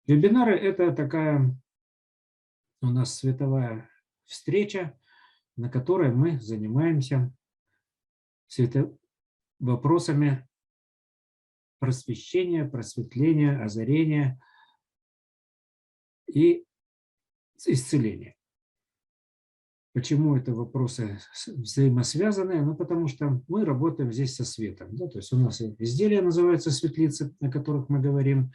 Вебинары – это такая у нас световая встреча, на которой мы занимаемся вопросами просвещения, просветления, озарения и исцеления. Почему это вопросы взаимосвязаны? Ну, потому что мы работаем здесь со светом. Да? То есть у нас изделия называются светлицы, о которых мы говорим,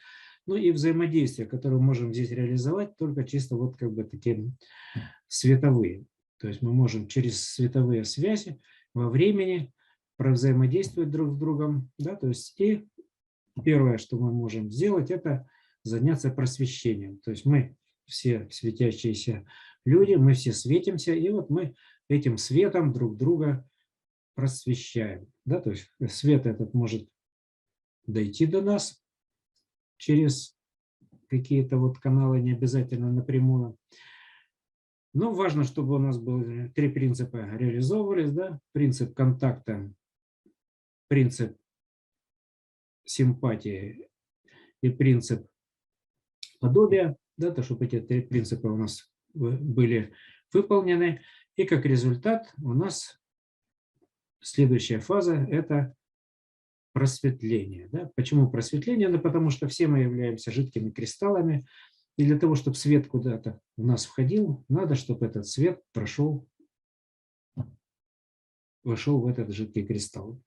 ну и взаимодействие, которое мы можем здесь реализовать, только чисто вот как бы такие световые. То есть мы можем через световые связи во времени взаимодействовать друг с другом. Да? То есть и первое, что мы можем сделать, это заняться просвещением. То есть мы все светящиеся люди, мы все светимся, и вот мы этим светом друг друга просвещаем. Да? То есть свет этот может дойти до нас через какие-то вот каналы, не обязательно напрямую. Но важно, чтобы у нас были три принципа реализовывались. Да? Принцип контакта, принцип симпатии и принцип подобия. Да, то, чтобы эти три принципа у нас были выполнены. И как результат у нас следующая фаза – это просветление. Да? Почему просветление? Ну, потому что все мы являемся жидкими кристаллами. И для того, чтобы свет куда-то в нас входил, надо, чтобы этот свет вошел в этот жидкий кристалл.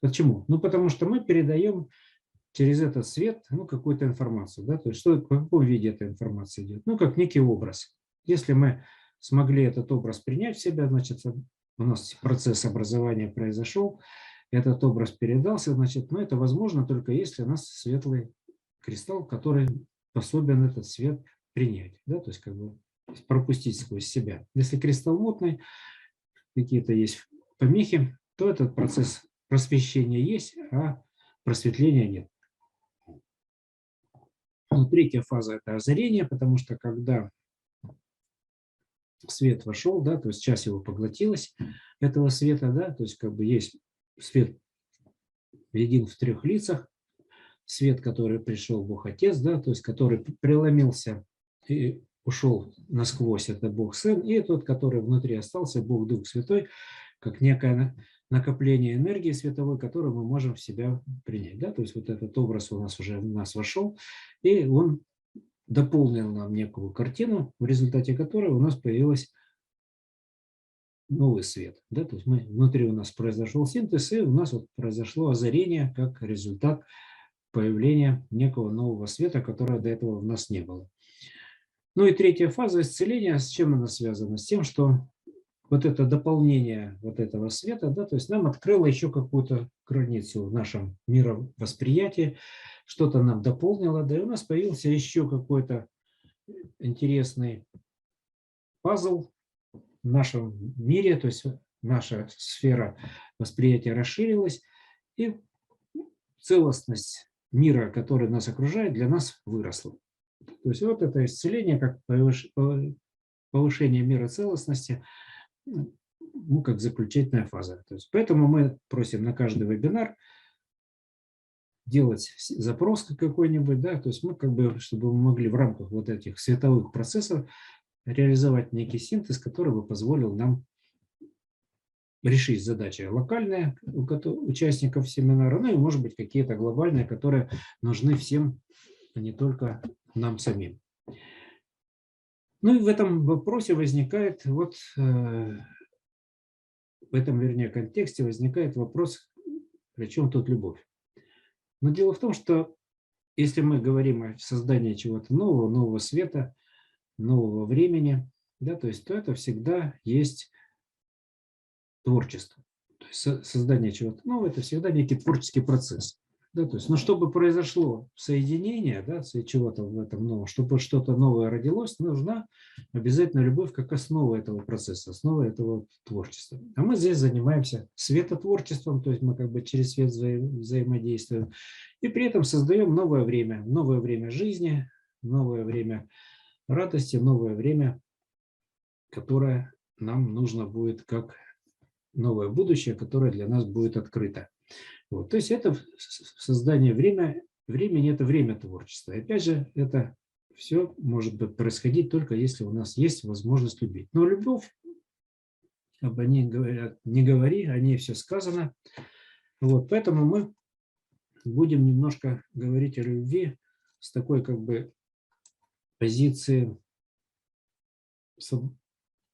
Почему? Ну, потому что мы передаем через этот свет какую-то информацию. Да? То есть что, в каком виде эта информация идет? Ну, как некий образ. Если мы смогли этот образ принять в себя, значит, у нас процесс образования произошел, этот образ передался, значит, но это возможно только если у нас светлый кристалл, который способен этот свет принять, да? То есть как бы пропустить сквозь себя. Если кристалл мутный, какие-то есть помехи, то этот процесс просвещения есть, а просветления нет. Ну, третья фаза – это озарение, потому что когда свет вошел, да, то есть часть его поглотилась, этого света, да, то есть как бы есть свет един в трех лицах, свет, который пришел Бог Отец, да, то есть который преломился и ушел насквозь, это Бог Сын, и тот, который внутри остался, Бог Дух Святой, как некое накопление энергии световой, которую мы можем в себя принять. Да? То есть вот этот образ у нас уже в нас вошел, и он дополнил нам некую картину, в результате которой у нас появился новый свет. Да? То есть внутри у нас произошел синтез, и у нас вот произошло озарение как результат появления некого нового света, которого до этого в нас не было. Ну и третья фаза исцеления, с чем она связана? С тем, что вот это дополнение вот этого света, да, то есть нам открыло еще какую-то границу в нашем мировосприятии, что-то нам дополнило, да и у нас появился еще какой-то интересный пазл в нашем мире, то есть наша сфера восприятия расширилась, и целостность мира, который нас окружает, для нас выросла. То есть вот это исцеление, как повышение мира целостности, как заключительная фаза. То есть поэтому мы просим на каждый вебинар делать запрос какой-нибудь, да, то есть мы как бы, чтобы мы могли в рамках вот этих световых процессов реализовать некий синтез, который бы позволил нам решить задачи локальные у участников семинара, ну и, может быть, какие-то глобальные, которые нужны всем, а не только нам самим. Ну и в этом вопросе возникает, вот в этом, вернее, контексте возникает вопрос, при чем тут любовь? Но дело в том, что если мы говорим о создании чего-то нового, нового света, нового времени, да, то есть то это всегда есть творчество. То есть создание чего-то нового – это всегда некий творческий процесс. Да, то есть, но чтобы произошло соединение, да, чего-то в этом новом, чтобы что-то новое родилось, нужна обязательно любовь как основа этого процесса, основа этого творчества. А мы здесь занимаемся светотворчеством, то есть мы как бы через свет взаимодействуем, и при этом создаем новое время жизни, новое время радости, новое время, которое нам нужно будет как новое будущее, которое для нас будет открыто. Вот. То есть это создание времени, это время творчества. И опять же, это все может происходить только если у нас есть возможность любить. Но любовь, об ней говорят, не говори, о ней все сказано. Вот, поэтому мы будем немножко говорить о любви с такой как бы позиции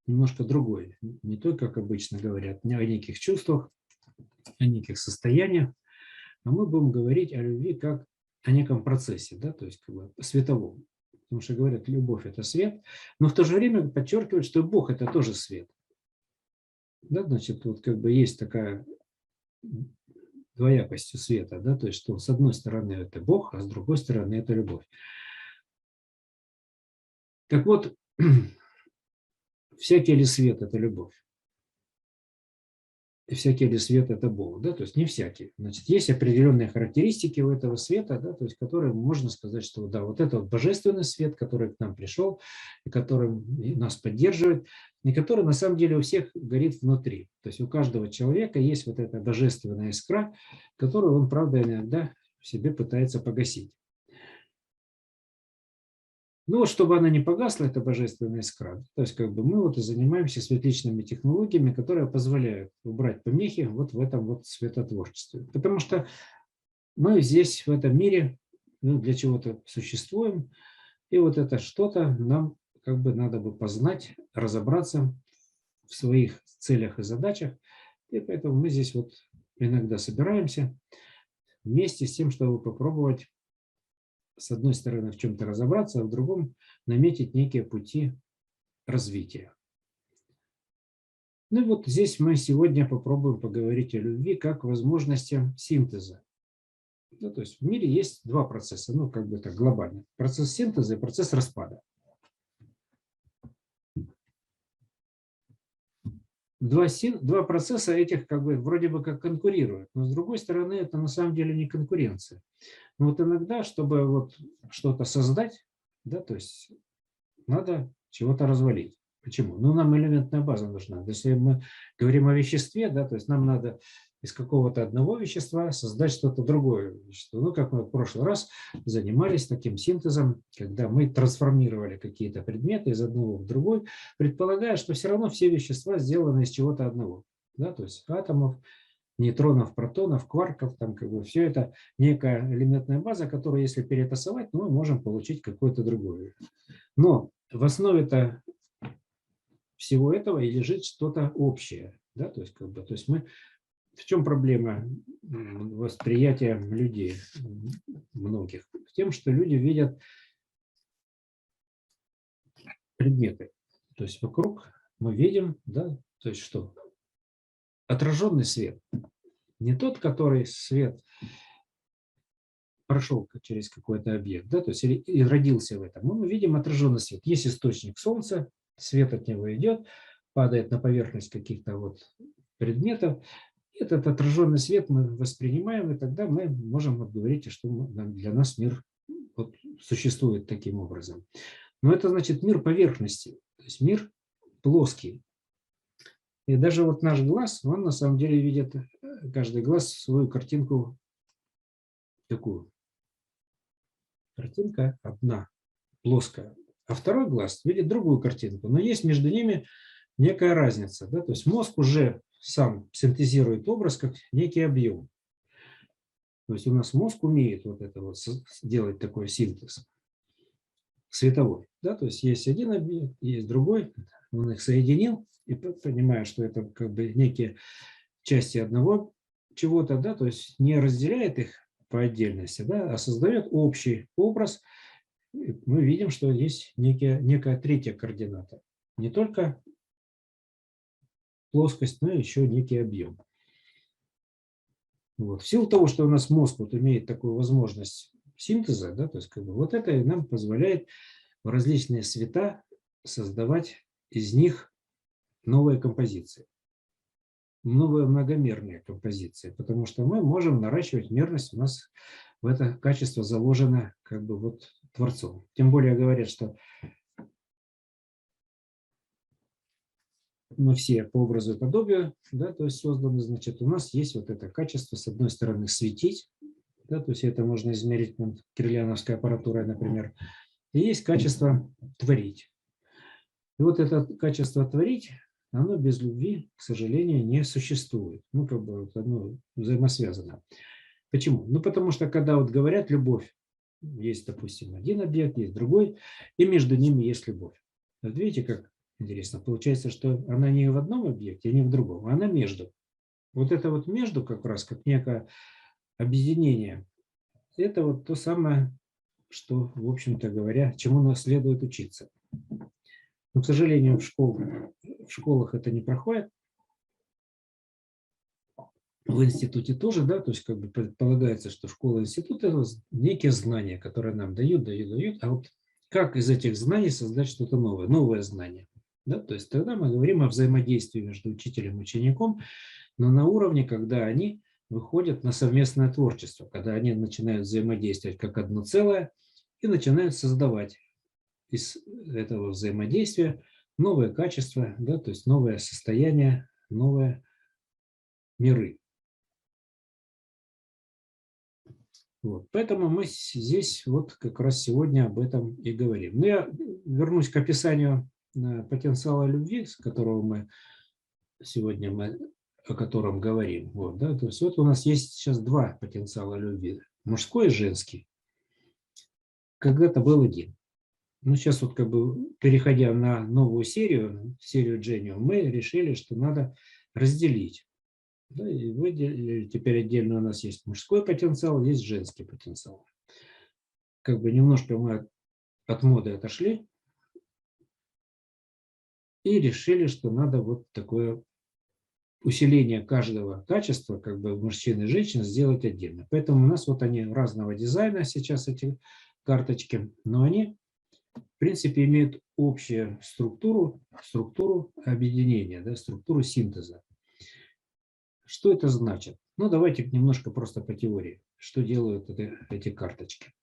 немножко другой. Не той, как обычно говорят, не о неких чувствах, о неких состояниях, а мы будем говорить о любви как о неком процессе, да, то есть как бы световом. Потому что говорят, любовь – это свет, но в то же время подчеркивают, что Бог – это тоже свет. Да, значит, вот как бы есть такая двоякость у света, да, то есть что с одной стороны это Бог, а с другой стороны это любовь. Так вот, всякий ли свет – это любовь? И всякий ли свет – это Бог, да, то есть не всякий. Значит, есть определенные характеристики у этого света, да, то есть которые можно сказать, что да, вот это вот божественный свет, который к нам пришел, и который нас поддерживает, и который на самом деле у всех горит внутри. То есть у каждого человека есть вот эта божественная искра, которую он, правда, иногда в себе пытается погасить. Ну, вот чтобы она не погасла, это божественная искра. То есть как бы мы вот и занимаемся светличными технологиями, которые позволяют убрать помехи вот в этом вот светотворчестве. Потому что мы здесь, в этом мире, ну, для чего-то существуем, и вот это что-то нам как бы надо бы познать, разобраться в своих целях и задачах. И поэтому мы здесь вот иногда собираемся вместе с тем, чтобы попробовать с одной стороны в чем-то разобраться, а в другом наметить некие пути развития. Ну и вот здесь мы сегодня попробуем поговорить о любви как возможности синтеза. Ну, то есть в мире есть два процесса, ну как бы так глобально. Процесс синтеза и процесс распада. Два процесса этих как бы вроде бы как конкурируют, но с другой стороны это на самом деле не конкуренция. Но вот иногда, чтобы вот что-то создать, да, то есть надо чего-то развалить. Почему? Ну, нам элементная база нужна. Если мы говорим о веществе, да, то есть нам надо из какого-то одного вещества создать что-то другое вещество. Ну, как мы в прошлый раз занимались таким синтезом, когда мы трансформировали какие-то предметы из одного в другой, предполагая, что все равно все вещества сделаны из чего-то одного. Да, то есть атомов, нейтронов, протонов, кварков, там как бы все это некая элементная база, которую если перетасовать, мы можем получить какое-то другое. Но в основе-то всего этого и лежит что-то общее. Да? То есть, как бы, то есть мы, в чем проблема восприятия людей многих? В том, что люди видят предметы. То есть вокруг мы видим, да, то есть что? Отраженный свет. Не тот, который свет прошел через какой-то объект, да, то есть и родился в этом. Мы видим отраженный свет. Есть источник солнца, свет от него идет, падает на поверхность каких-то вот предметов. Этот отраженный свет мы воспринимаем, и тогда мы можем вот говорить, что для нас мир вот существует таким образом. Но это значит мир поверхности, то есть мир плоский. И даже вот наш глаз, он на самом деле видит, каждый глаз свою картинку такую. Картинка одна, плоская. А второй глаз видит другую картинку. Но есть между ними некая разница. Да? То есть мозг уже сам синтезирует образ как некий объем. То есть у нас мозг умеет вот это вот делать такой синтез световой. Да? То есть есть один объект, есть другой. Он их соединил и понимая, что это как бы некие части одного чего-то, да, то есть не разделяет их по отдельности, да, а создает общий образ. Мы видим, что есть некая третья координата. Не только плоскость, но еще некий объем. Вот. В силу того, что у нас мозг вот имеет такую возможность синтеза, да, то есть как бы вот это нам позволяет в различные цвета создавать из них новые композиции. Новые многомерные композиции, потому что мы можем наращивать мерность, у нас в это качество заложено как бы вот Творцом. Тем более говорят, что мы все по образу и подобию, да, то есть созданы, значит, у нас есть вот это качество, с одной стороны, светить, да, то есть это можно измерить кириллиановской аппаратурой, например, и есть качество творить. И вот это качество творить, оно без любви, к сожалению, не существует. Ну, как бы вот оно взаимосвязано. Почему? Ну, потому что когда вот говорят любовь, есть, допустим, один объект, есть другой, и между ними есть любовь. Вот видите, как интересно. Получается, что она не в одном объекте, не в другом, а она между. Вот это вот между как раз, как некое объединение, это вот то самое, что, в общем-то говоря, чему нас следует учиться. Но, к сожалению, в школах это не проходит, в институте тоже, да, то есть как бы предполагается, что школа и институт – это некие знания, которые нам дают, а вот как из этих знаний создать что-то новое знание. Да? То есть тогда мы говорим о взаимодействии между учителем и учеником, но на уровне, когда они выходят на совместное творчество, когда они начинают взаимодействовать как одно целое и начинают создавать из этого взаимодействия новое качество, да, то есть новое состояние, новые миры. Вот. Поэтому мы здесь вот как раз сегодня об этом и говорим. Но я вернусь к описанию потенциала любви, о котором говорим. Вот, да? То есть вот у нас есть сейчас два потенциала любви. Мужской и женский. Когда-то был один. Но сейчас вот как бы переходя на новую серию Genium, мы решили, что надо разделить. Да, и выделили, теперь отдельно у нас есть мужской потенциал, есть женский потенциал. Как бы немножко мы от моды отошли и решили, что надо вот такое усиление каждого качества, как бы мужчин и женщин, сделать отдельно. Поэтому у нас вот они разного дизайна сейчас, эти карточки, но они, в принципе, имеют общую структуру объединения, да, структуру синтеза. Что это значит? Ну, давайте немножко просто по теории. Что делают эти карточки?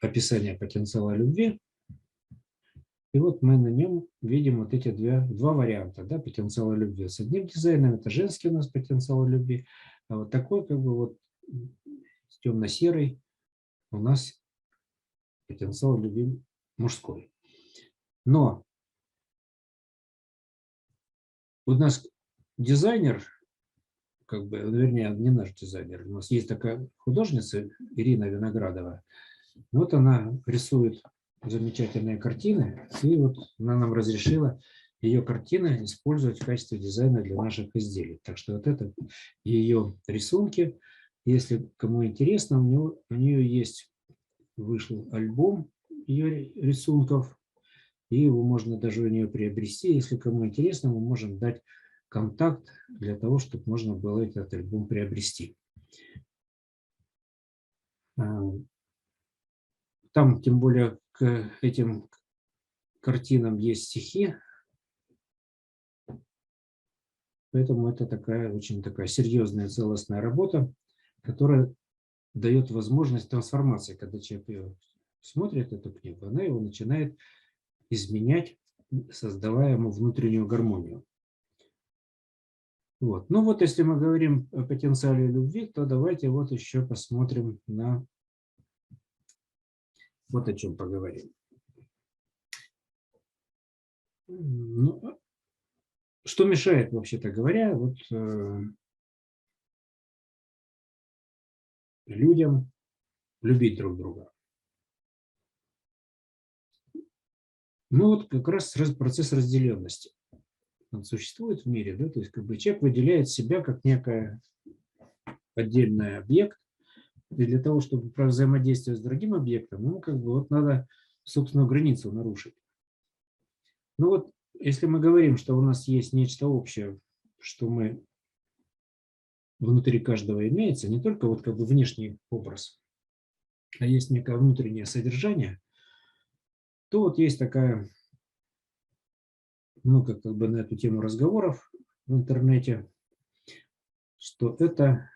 Описание потенциала любви. И вот мы на нем видим вот эти два варианта, да, потенциала любви. С одним дизайном это женский у нас потенциал любви, а вот такой как бы вот темно-серый у нас потенциал любви мужской. Но у нас дизайнер, как бы, вернее, не наш дизайнер, у нас есть такая художница Ирина Виноградова. Вот она рисует замечательные картины, и вот она нам разрешила ее картины использовать в качестве дизайна для наших изделий. Так что вот это ее рисунки. Если кому интересно, у нее есть, вышел альбом ее рисунков, и его можно даже у нее приобрести. Если кому интересно, мы можем дать контакт для того, чтобы можно было этот альбом приобрести. Там, тем более, к этим картинам есть стихи, поэтому это очень такая серьезная целостная работа, которая дает возможность трансформации. Когда человек ее смотрит, эту книгу, она его начинает изменять, создавая ему внутреннюю гармонию. Вот. Ну вот, если мы говорим о потенциале любви, то давайте вот еще посмотрим на вот о чем поговорим. Ну, что мешает, вообще-то говоря, вот людям любить друг друга? Ну вот как раз процесс разделенности. Он существует в мире, да, то есть как бы человек выделяет себя как некий отдельный объект, и для того, чтобы взаимодействовать с другим объектом, ну как бы вот надо собственную границу нарушить. Ну вот если мы говорим, что у нас есть нечто общее, что мы внутри каждого имеется, не только вот как бы внешний образ, а есть некое внутреннее содержание, то вот есть такая, много как бы на эту тему разговоров в интернете, что это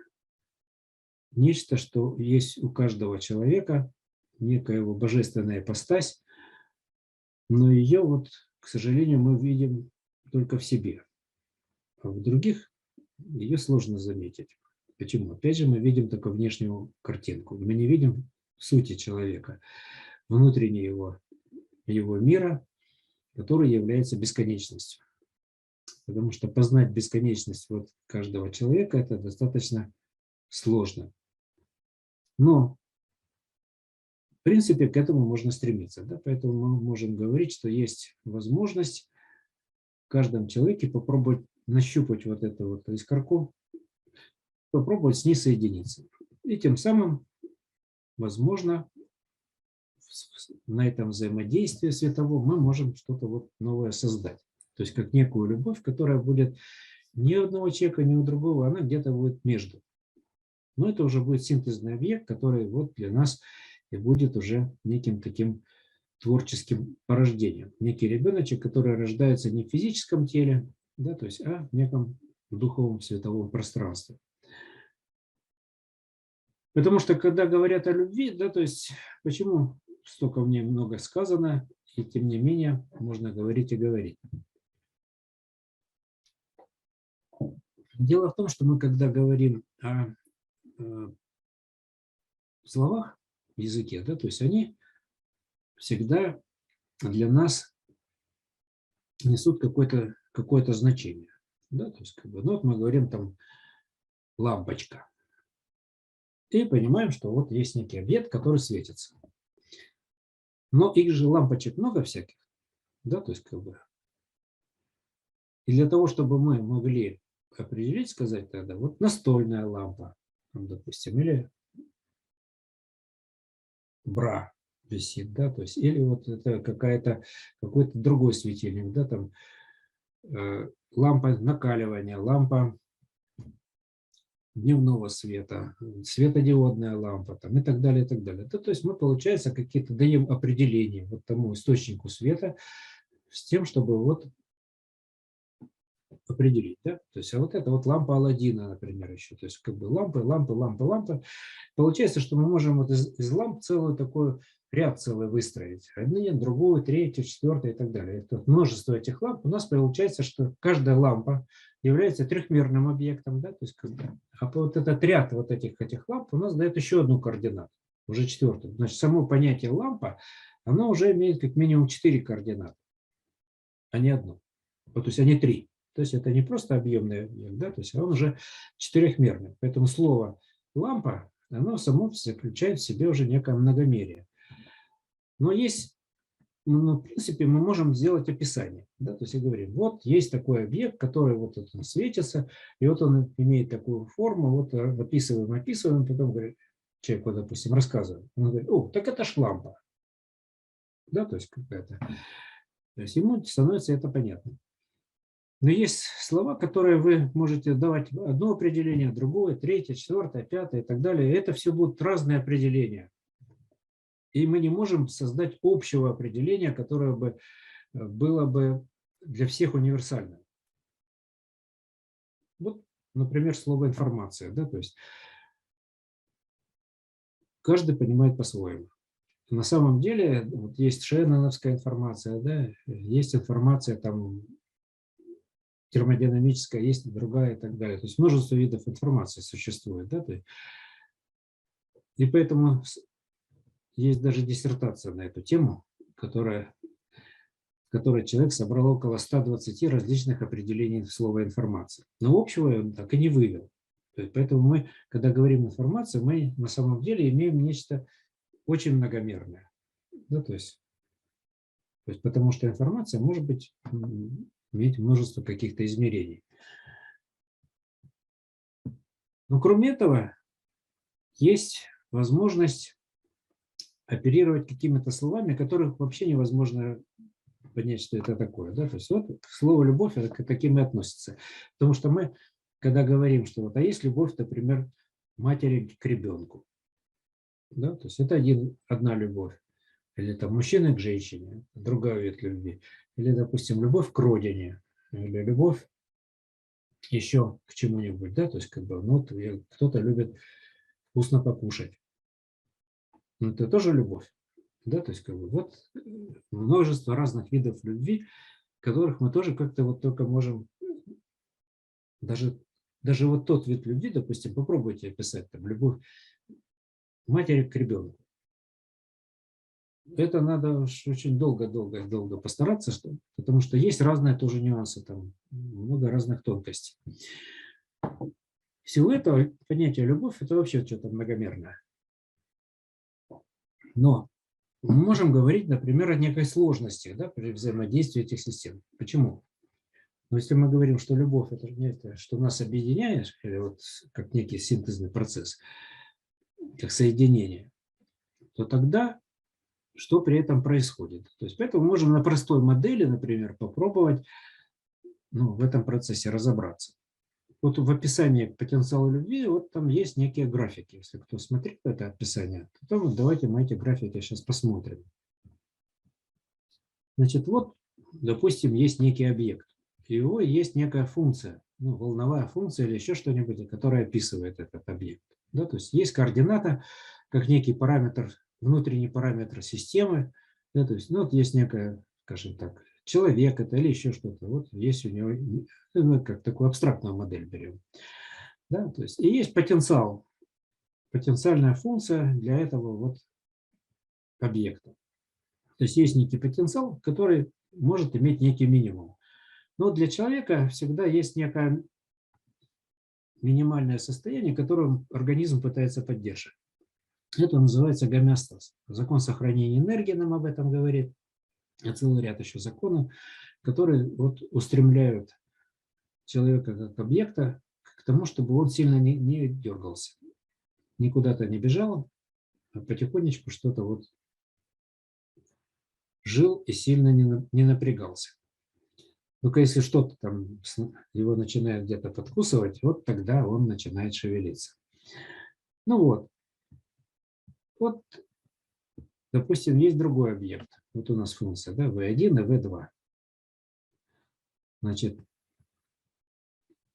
нечто, что есть у каждого человека, некая его божественная ипостась, но ее вот, к сожалению, мы видим только в себе, а в других ее сложно заметить. Почему? Опять же, мы видим только внешнюю картинку, мы не видим сути человека, внутреннего его мира, который является бесконечностью. Потому что познать бесконечность вот каждого человека – это достаточно сложно. Но, в принципе, к этому можно стремиться. Да? Поэтому мы можем говорить, что есть возможность в каждом человеке попробовать нащупать вот эту вот искорку, попробовать с ней соединиться. И тем самым, возможно, на этом взаимодействии световом мы можем что-то вот новое создать. То есть как некую любовь, которая будет ни у одного человека, ни у другого, она где-то будет между. Но это уже будет синтезный объект, который вот для нас и будет уже неким таким творческим порождением. Некий ребеночек, который рождается не в физическом теле, да, то есть, а в неком духовом световом пространстве. Потому что когда говорят о любви, да, то есть почему столько в ней много сказано, и тем не менее можно говорить и говорить. Дело в том, что мы, когда говорим о словах в языке, да, то есть они всегда для нас несут какое-то значение. Да, то есть, ну, вот мы говорим там лампочка. И понимаем, что вот есть некий объект, который светится. Но их же лампочек много всяких. Да, то есть, и для того, чтобы мы могли определить, сказать тогда, вот настольная лампа, допустим, или бра висит, да, то есть, или вот это какой-то другой светильник, да, там лампа накаливания, лампа дневного света, светодиодная лампа там, и так далее, и так далее. Да, то есть мы, получается, какие-то даем определения вот тому источнику света с тем, чтобы вот определить, да, то есть, а вот это вот лампа Аладдина, например, еще, то есть как бы лампы. Получается, что мы можем вот из ламп целую такой ряд целый выстроить. Одну, другую, третью, четвертую и так далее. Это множество этих ламп. У нас получается, что каждая лампа является трехмерным объектом, да, то есть как бы, а вот этот ряд вот этих ламп у нас дает еще одну координату, уже четвертую. Значит, само понятие лампа, оно уже имеет как минимум 4 координаты, а не одну. Вот, то есть они 3. То есть это не просто объемный объект, да, то есть он уже четырехмерный. Поэтому слово лампа, оно само заключает в себе уже некое многомерие. Но есть, ну, в принципе, мы можем сделать описание. Да, то есть я говорю, вот есть такой объект, который вот он светится, и вот он имеет такую форму, вот описываем, потом говорит, человеку, допустим, рассказываем. Он говорит, о, так это ж лампа. Да, то есть какая-то. То есть ему становится это понятно. Но есть слова, которые вы можете давать одно определение, другое, третье, четвертое, пятое и так далее. И это все будут разные определения. И мы не можем создать общего определения, которое бы было бы для всех универсальным. Вот, например, слово информация. Да, то есть каждый понимает по-своему. На самом деле вот есть шенноновская информация, да, есть информация там термодинамическая, есть другая и так далее. То есть множество видов информации существует. Да? И поэтому есть даже диссертация на эту тему, в которой человек собрал около 120 различных определений слова информация. Но общего он так и не вывел. То есть поэтому мы, когда говорим информация, мы на самом деле имеем нечто очень многомерное. Да? То есть, потому что информация может быть, иметь множество каких-то измерений. Но кроме этого, есть возможность оперировать какими-то словами, которых вообще невозможно понять, что это такое. Да? То есть вот слово «любовь» это к таким и относится. Потому что мы, когда говорим, что вот, а есть любовь, например, матери к ребенку. Да? То есть это одна любовь. Или там мужчины к женщине, другая ветвь любви. Или, допустим, любовь к родине. Или любовь еще к чему-нибудь. Да? То есть как бы, ну, кто-то любит вкусно покушать. Но это тоже любовь. Да, то есть как бы вот множество разных видов любви, которых мы тоже как-то вот только можем, даже вот тот вид любви, допустим, попробуйте описать там любовь матери к ребенку. это надо уж очень долго постараться, потому что есть разные тоже нюансы, там много разных тонкостей. Всего этого понятие любовь – это вообще что-то многомерное. Но мы можем говорить, например, о некой сложности, да, при взаимодействии этих систем. Почему? Но если мы говорим, что любовь – это нечто, что нас объединяет, или вот как некий синтезный процесс, как соединение, то тогда что при этом происходит? То есть поэтому можем на простой модели, например, попробовать в этом процессе разобраться. Вот в описании потенциала любви, вот там есть некие графики. Если кто смотрит это описание, то вот давайте мы эти графики сейчас посмотрим. Значит, вот, допустим, есть некий объект. У него есть некая функция, волновая функция или еще что-нибудь, которая описывает этот объект. Да, то есть есть координата, как некий параметр, внутренний параметр системы. Да, то есть, вот есть некая, скажем так, человек это или еще что-то. Вот есть у него, как такую абстрактную модель берем. Да, то есть, и есть потенциал, потенциальная функция для этого вот объекта. То есть есть некий потенциал, который может иметь некий минимум. Но для человека всегда есть некое минимальное состояние, которое организм пытается поддерживать. Это называется гомеостаз. Закон сохранения энергии нам об этом говорит. И целый ряд еще законов, которые вот устремляют человека как объекта к тому, чтобы он сильно не дергался, никуда-то не бежал, а потихонечку что-то вот жил и сильно не напрягался. Только если что-то там его начинает где-то подкусывать, вот тогда он начинает шевелиться. Вот, допустим, есть другой объект. Вот у нас функция, да, V1 и V2. Значит,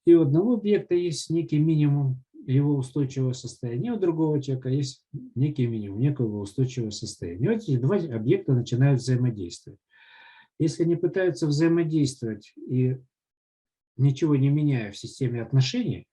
и у одного объекта есть некий минимум его устойчивого состояния, у другого человека есть некий минимум некого устойчивого состояния. Вот эти два объекта начинают взаимодействовать. Если они пытаются взаимодействовать и ничего не меняя в системе отношений,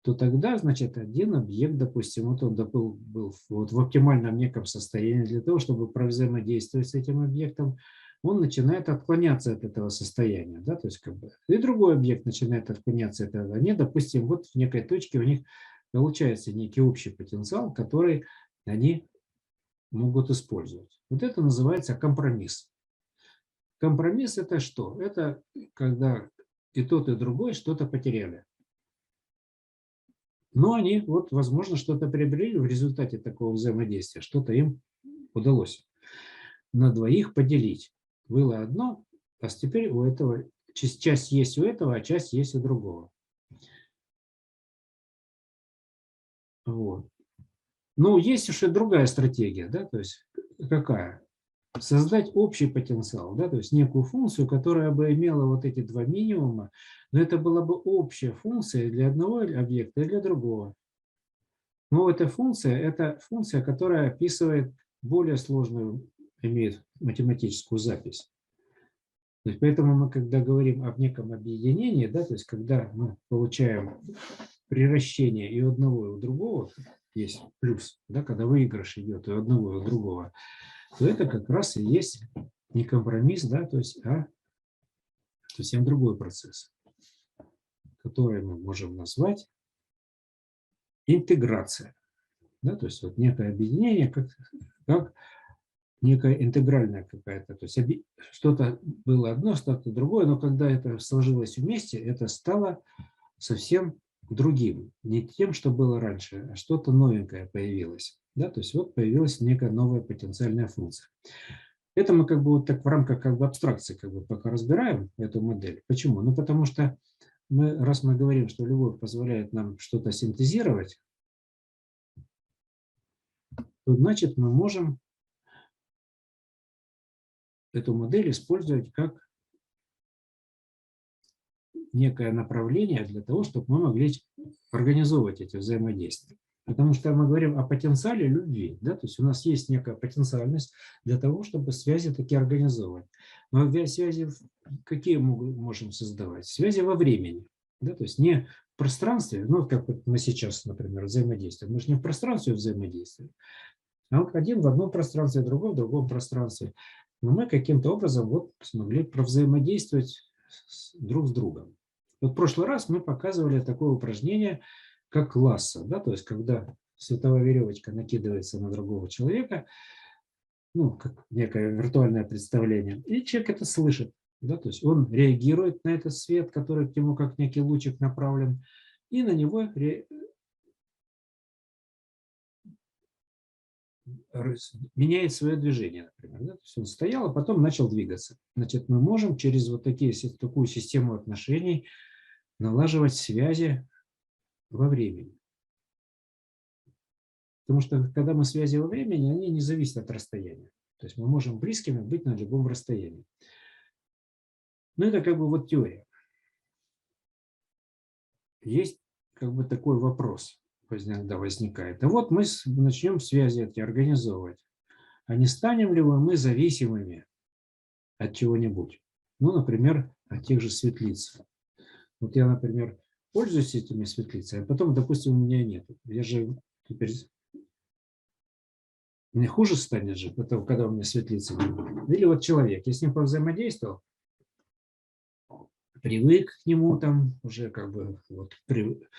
то тогда, значит, один объект, допустим, вот он был вот в оптимальном неком состоянии, для того, чтобы взаимодействовать с этим объектом, он начинает отклоняться от этого состояния, да, то есть и другой объект начинает отклоняться от этого. Они, допустим, вот в некой точке у них получается некий общий потенциал, который они могут использовать. Вот это называется компромисс. Компромисс – это что? Это когда и тот, и другой что-то потеряли. Но они, вот, возможно, что-то приобрели в результате такого взаимодействия, что-то им удалось на двоих поделить. Было одно, а теперь у этого часть есть у этого, а часть есть у другого. Вот. Но есть еще другая стратегия, да, то есть какая? Создать общий потенциал, да, то есть некую функцию, которая бы имела вот эти два минимума, но это была бы общая функция для одного объекта и для другого. Но эта функция, которая описывает более сложную, имеет математическую запись. То есть поэтому мы, когда говорим об неком объединении, да, то есть когда мы получаем приращение и у одного, и у другого, есть плюс, да, когда выигрыш идет и у одного, и у другого, то это как раз и есть не компромисс, да, то есть, а совсем другой процесс, который мы можем назвать интеграция. Да, то есть вот некое объединение, как некая интегральная какая-то. То есть что-то было одно, что-то другое, но когда это сложилось вместе, это стало совсем другим. Не тем, что было раньше, а что-то новенькое появилось. Да, то есть вот появилась некая новая потенциальная функция. Это мы вот так в рамках абстракции пока разбираем эту модель. Почему? Ну потому что раз мы говорим, что любовь позволяет нам что-то синтезировать, то значит мы можем эту модель использовать как некое направление для того, чтобы мы могли организовывать эти взаимодействия. Потому что мы говорим о потенциале любви. Да? То есть у нас есть некая потенциальность для того, чтобы связи такие организовывать. Но связи какие мы можем создавать? Связи во времени. Да? То есть не в пространстве, как мы сейчас, например, взаимодействуем. Мы же не в пространстве взаимодействуем, А вот один в одном пространстве, другой в другом пространстве. Но мы каким-то образом вот смогли провзаимодействовать друг с другом. Вот в прошлый раз мы показывали такое упражнение, как лассо, да, то есть когда световая веревочка накидывается на другого человека, ну, как некое виртуальное представление, и человек это слышит, да, то есть он реагирует на этот свет, который к нему как некий лучик направлен, и на него меняет свое движение, например. Да? То есть он стоял, а потом начал двигаться. Значит, мы можем через вот такую систему отношений налаживать связи во времени. Потому что когда мы связи во времени, они не зависят от расстояния. То есть мы можем близкими быть на любом расстоянии. Но это как бы вот теория. Есть как бы такой вопрос, иногда возникает. А вот мы начнем связи эти организовывать. А не станем ли мы зависимыми от чего-нибудь? Ну, например, от тех же светлиц. Вот я, например, пользуюсь этими светлицами, а потом, допустим, у меня нет. Я же теперь... Мне хуже станет же, потому, когда у меня светлицы не будет. Или вот человек, я с ним повзаимодействовал, привык к нему там, уже как бы вот привык.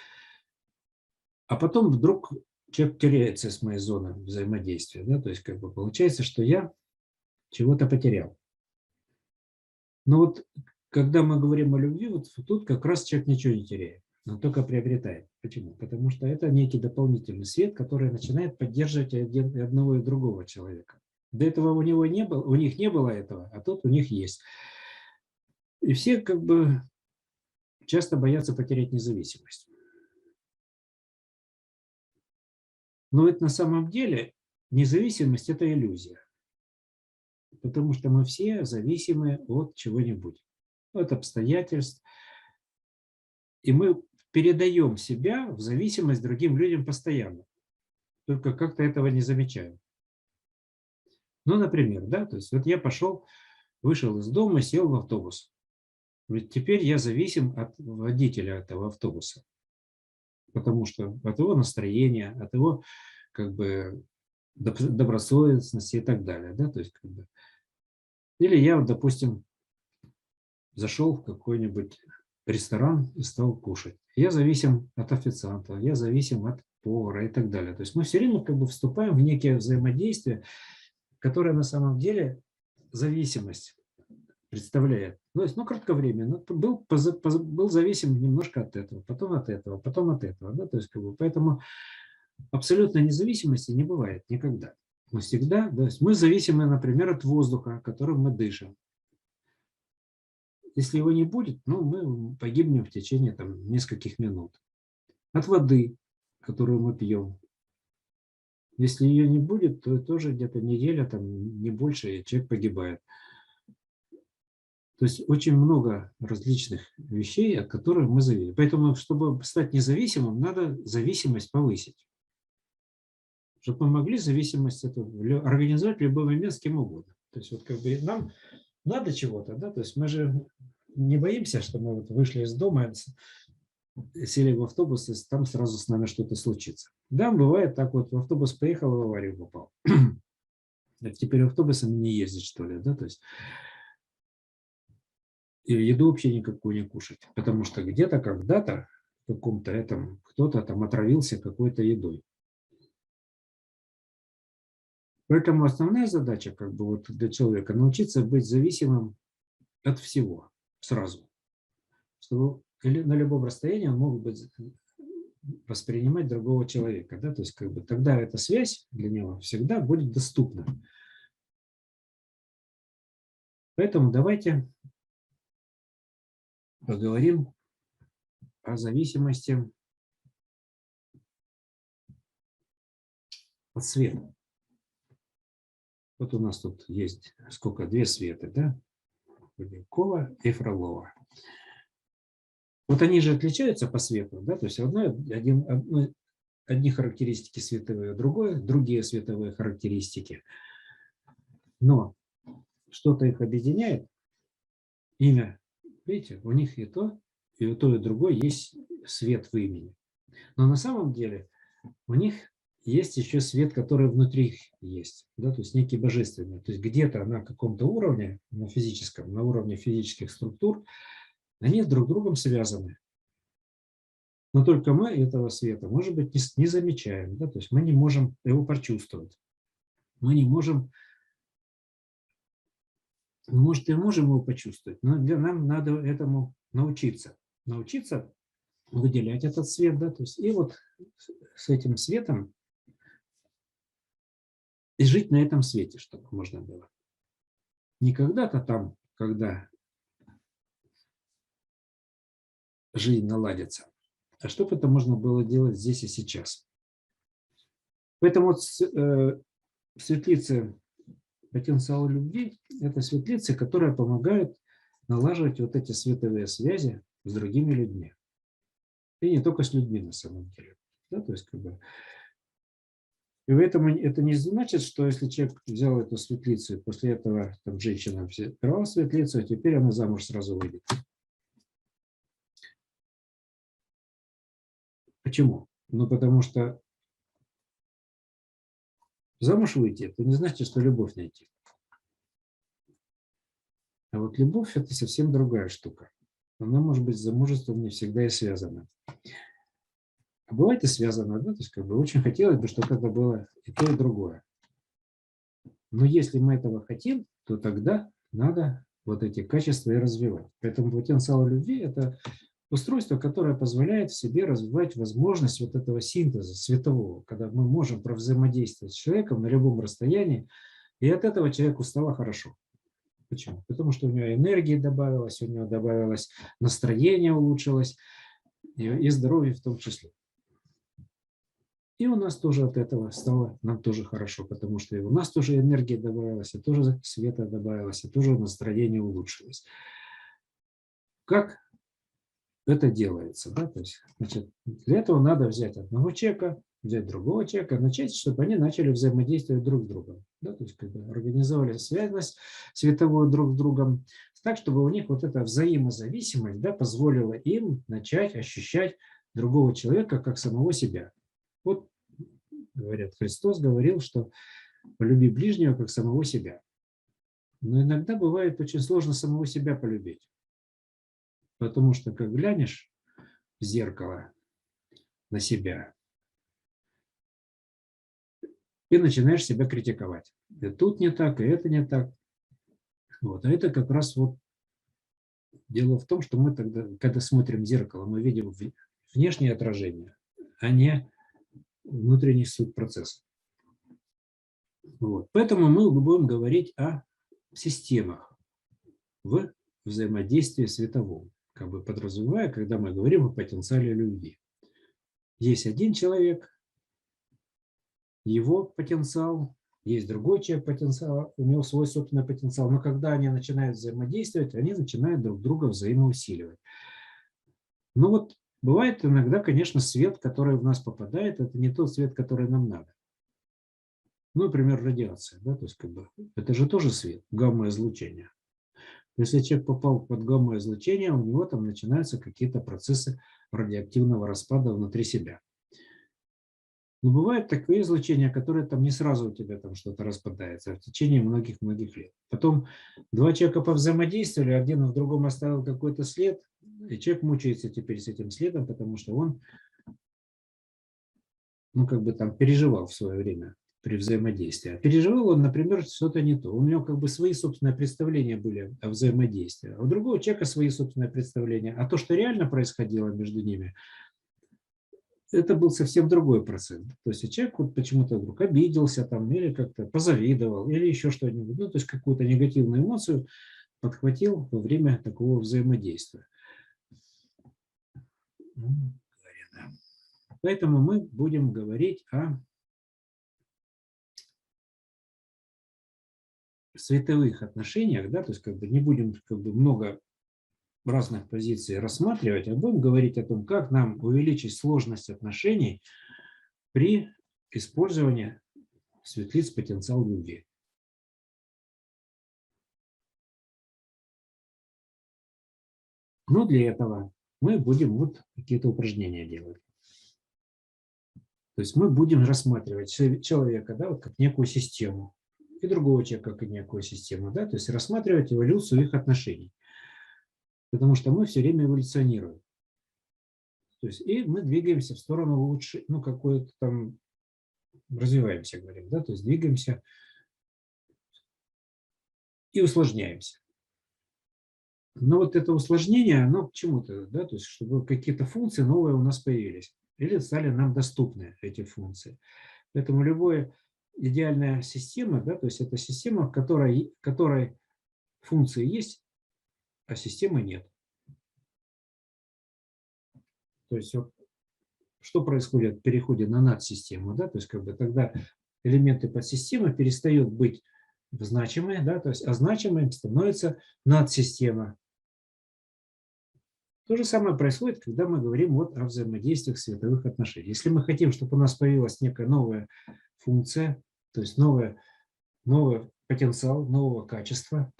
А потом вдруг человек теряется с моей зоны взаимодействия. Да? То есть как бы получается, что я чего-то потерял. Но вот когда мы говорим о любви, вот тут как раз человек ничего не теряет, но только приобретает. Почему? Потому что это некий дополнительный свет, который начинает поддерживать одного и другого человека. До этого у него не было, у них не было этого, а тут у них есть. И все как бы часто боятся потерять независимость. Но ведь на самом деле независимость – это иллюзия. Потому что мы все зависимы от чего-нибудь, от обстоятельств. И мы передаем себя в зависимость другим людям постоянно. Только как-то этого не замечаем. Ну, например, да, то есть вот я вышел из дома, сел в автобус. Ведь теперь я зависим от водителя этого автобуса. Потому что от его настроения, от его как бы добросовестности и так далее. Да? То есть, как бы... Или я, допустим, зашел в какой-нибудь ресторан и стал кушать. Я зависим от официанта, я зависим от повара и так далее. То есть мы все время как бы вступаем в некие взаимодействия, которое на самом деле зависимость представляет. То есть, ну, кратковременно. Был зависим немножко от этого, потом от этого, потом от этого. Да? То есть, как бы, поэтому абсолютной независимости не бывает никогда. Мы всегда, то есть мы зависимы, например, от воздуха, которым мы дышим. Если его не будет, ну, мы погибнем в течение там, нескольких минут. От воды, которую мы пьем. Если ее не будет, то тоже где-то неделя, там, не больше, и человек погибает. То есть очень много различных вещей, от которых мы зависим. Поэтому, чтобы стать независимым, надо зависимость повысить. Чтобы мы могли зависимость эту организовать в любой момент с кем угодно. То есть вот как бы нам надо чего-то, да, то есть мы же не боимся, что мы вот вышли из дома, сели в автобус, и там сразу с нами что-то случится. Да, бывает так вот, в автобус поехал, в аварию попал. Теперь автобусами не ездить, что ли, да, то есть и еду вообще никакую не кушать, потому что где-то, когда-то, в каком-то этом, кто-то там отравился какой-то едой. Поэтому основная задача как бы вот для человека научиться быть зависимым от всего сразу, чтобы на любом расстоянии он мог быть воспринимать другого человека, да, то есть как бы тогда эта связь для него всегда будет доступна. Поэтому давайте поговорим о зависимости от света. Вот у нас тут есть сколько? Две светы, да? Полякова и Фролова. Вот они же отличаются по свету, да? То есть одни характеристики световые, другие световые характеристики. Но что-то их объединяет. Имя, видите, у них и то, и другое есть свет в имени. Но на самом деле у них есть еще свет, который внутри есть, да, то есть некий божественный. То есть где-то на каком-то уровне, на физическом, на уровне физических структур, они друг с другом связаны. Но только мы этого света, может быть, не замечаем, да, то есть мы не можем его прочувствовать. Мы не можем, может, и можем его почувствовать, но для нам надо этому научиться. Научиться выделять этот свет, да, то есть и вот с этим светом и жить на этом свете, чтобы можно было. Не когда-то там, когда жизнь наладится, а чтобы это можно было делать здесь и сейчас. Поэтому вот светлицы потенциала любви – это светлицы, которые помогают налаживать вот эти световые связи с другими людьми. И не только с людьми на самом деле. Да, то есть, и поэтому это не значит, что если человек взял эту светлицу, и после этого там, женщина взяла светлицу, а теперь она замуж сразу выйдет. Почему? Ну, потому что замуж выйти – это не значит, что любовь найти. А вот любовь – это совсем другая штука. Она может быть с замужеством не всегда и связана. А бывает и связано, да? То есть очень хотелось бы, чтобы это было и то, и другое. Но если мы этого хотим, то тогда надо вот эти качества и развивать. Поэтому потенциал любви – это устройство, которое позволяет в себе развивать возможность вот этого синтеза светового, когда мы можем взаимодействовать с человеком на любом расстоянии, и от этого человеку стало хорошо. Почему? Потому что у него энергии добавилось, у него добавилось настроение, улучшилось, и здоровье в том числе. И у нас тоже от этого стало нам тоже хорошо, потому что и у нас тоже энергия добавилась, и тоже света добавилось, и тоже настроение улучшилось. Как это делается? Да? То есть, значит, для этого надо взять одного человека, взять другого человека, начать, чтобы они начали взаимодействовать друг с другом. Да? То есть, когда организовали связность световую друг с другом, так, чтобы у них вот эта взаимозависимость, да, позволила им начать ощущать другого человека как самого себя. Вот, говорят, Христос говорил, что полюби ближнего как самого себя. Но иногда бывает очень сложно самого себя полюбить. Потому что, как глянешь в зеркало на себя, и начинаешь себя критиковать. И тут не так, и это не так. Вот. А это как раз вот дело в том, что мы тогда, когда смотрим в зеркало, мы видим внешнее отражение, а не внутренний суть процесса. Вот. Поэтому мы будем говорить о системах в взаимодействии световом, как бы подразумевая, когда мы говорим о потенциале любви. Есть один человек, его потенциал, есть другой человек потенциал, у него свой собственный потенциал, но когда они начинают взаимодействовать, они начинают друг друга взаимоусиливать. Ну вот бывает иногда, конечно, свет, который в нас попадает, это не тот свет, который нам надо. Ну, например, радиация, да, то есть это же тоже свет, гамма-излучение. Если человек попал под гамма-излучение, у него там начинаются какие-то процессы радиоактивного распада внутри себя. Но бывают такие излучения, которые там не сразу у тебя там что-то распадается, а в течение многих-многих лет. Потом два человека повзаимодействовали, один в другом оставил какой-то след, и человек мучается теперь с этим следом, потому что он, ну, как бы там переживал в свое время при взаимодействии. А переживал он, например, что-то не то. У него как бы свои собственные представления были о взаимодействии, а у другого человека свои собственные представления. А то, что реально происходило между ними, это был совсем другой процесс. То есть человек вот почему-то вдруг обиделся там, или как-то позавидовал, или еще что-нибудь. Ну, то есть какую-то негативную эмоцию подхватил во время такого взаимодействия. Поэтому мы будем говорить о световых отношениях, да, то есть как бы не будем как бы много разных позиций рассматривать, а будем говорить о том, как нам увеличить сложность отношений при использовании светлиц потенциал любви. Но для этого мы будем вот какие-то упражнения делать. То есть мы будем рассматривать человека, да, вот как некую систему, и другого человека как некую систему, да, то есть рассматривать эволюцию их отношений. Потому что мы все время эволюционируем. То есть и мы двигаемся в сторону лучше, ну, какой-то там, развиваемся, говорим, да, то есть двигаемся и усложняемся. Но вот это усложнение, оно к чему-то, да, то есть чтобы какие-то функции новые у нас появились или стали нам доступны эти функции. Поэтому любая идеальная система, да, то есть это система, в которой функции есть, а системы нет. То есть вот, что происходит в переходе на надсистему, да, то есть как бы тогда элементы подсистемы перестают быть значимые, да, то есть, а значимым становится надсистема. То же самое происходит, когда мы говорим вот о взаимодействиях световых отношений. Если мы хотим, чтобы у нас появилась некая новая функция, то есть новый потенциал, нового качества,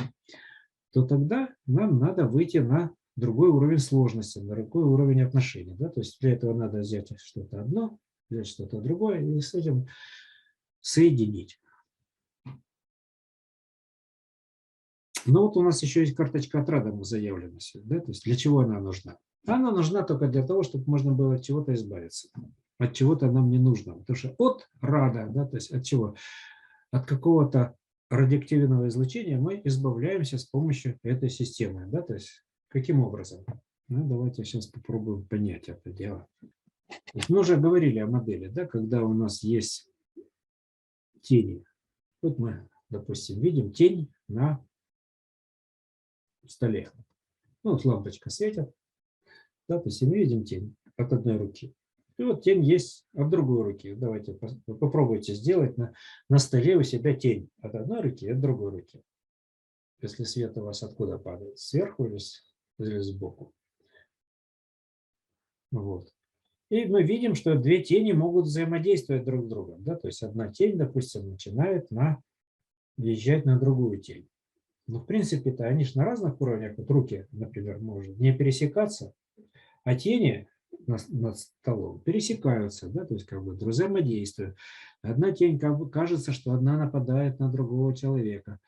то тогда нам надо выйти на другой уровень сложности, на другой уровень отношений. Да? То есть для этого надо взять что-то одно, взять что-то другое и с этим соединить. Но вот у нас еще есть карточка от Радама заявлена. Да? То есть для чего она нужна? Она нужна только для того, чтобы можно было от чего-то избавиться. От чего-то нам не нужно. Потому что от рада, да, то есть от чего? От какого-то радиоактивного излучения мы избавляемся с помощью этой системы. Да? То есть каким образом? Ну, давайте сейчас попробуем понять это дело. То есть мы уже говорили о модели, да, когда у нас есть тени. Вот мы, допустим, видим тень на столе. Ну, вот лампочка светит, да, то есть мы видим тень от одной руки. И вот тень есть от другой руки. Давайте попробуйте сделать на столе у себя тень от одной руки и от другой руки. Если свет у вас откуда падает? Сверху или сбоку? Вот. И мы видим, что две тени могут взаимодействовать друг с другом. Да? То есть одна тень, допустим, начинает въезжать на другую тень. Но в принципе-то они же на разных уровнях, вот руки, например, могут не пересекаться, а тени над столом пересекаются, да, то есть как бы взаимодействуют. Одна тень, как бы кажется, что одна нападает на другого человека,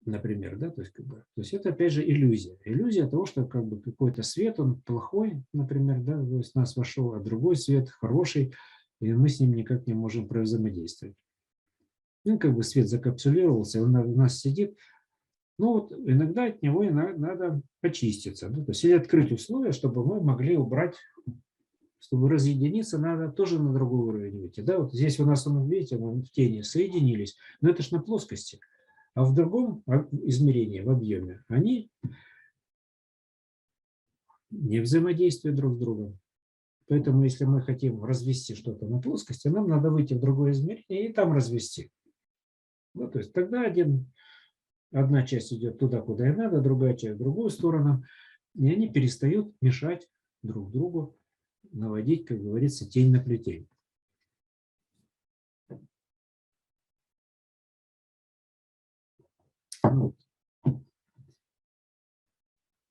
например, да, то есть, как бы, то есть это опять же иллюзия. Иллюзия того, что как бы какой-то свет, он плохой, например, да, то есть в нас вошел, а другой свет хороший, и мы с ним никак не можем взаимодействовать. Ну, как бы свет закапсулировался, он у нас сидит. Ну, вот иногда от него и надо очиститься. Да? То есть или открыть условия, чтобы мы могли убрать, чтобы разъединиться, надо тоже на другой уровень выйти. Да? Вот здесь у нас, видите, мы в тени соединились, но это же на плоскости. А в другом измерении, в объеме, они не взаимодействуют друг с другом. Поэтому, если мы хотим развести что-то на плоскости, нам надо выйти в другое измерение и там развести. Ну, то есть тогда одна часть идет туда, куда и надо, другая часть в другую сторону, и они перестают мешать друг другу, наводить, как говорится, тень на плетень. Вот.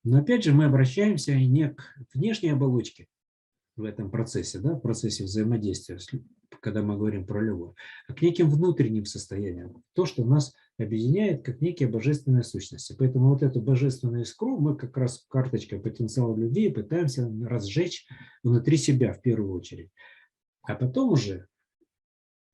Но опять же мы обращаемся не к внешней оболочке в этом процессе, да, в процессе взаимодействия, когда мы говорим про любовь, а к неким внутренним состояниям. То, что нас объединяет как некие божественные сущности. Поэтому вот эту божественную искру мы как раз карточкой потенциала любви пытаемся разжечь внутри себя в первую очередь. А потом уже